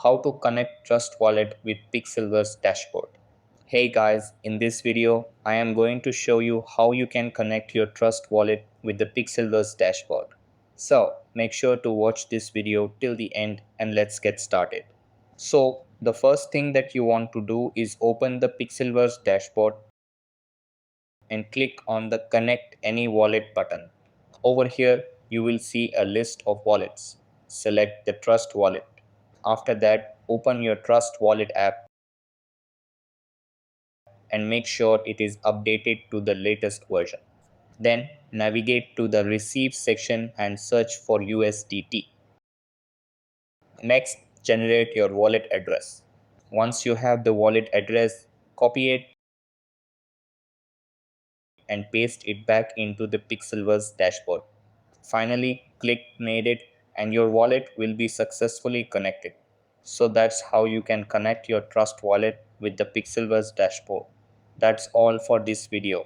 how to connect Trust Wallet with Pixelverse Dashboard. Hey guys, in this video, I am going to show you how you can connect your Trust Wallet with the Pixelverse Dashboard. So make sure to watch this video till the end and let's get started. So the first thing that you want to do is open the Pixelverse Dashboard and click on the Connect Any Wallet button. Over here, you will see a list of wallets. Select the Trust Wallet. After that, open your Trust Wallet app and make sure it is updated to the latest version. Then navigate to the Receive section and search for USDT. Next, generate your wallet address. Once you have the wallet address, copy it and paste it back into the Pixelverse dashboard. Finally, click Made It and your wallet will be successfully connected. So that's how you can connect your Trust wallet with the Pixelverse dashboard. That's all for this video.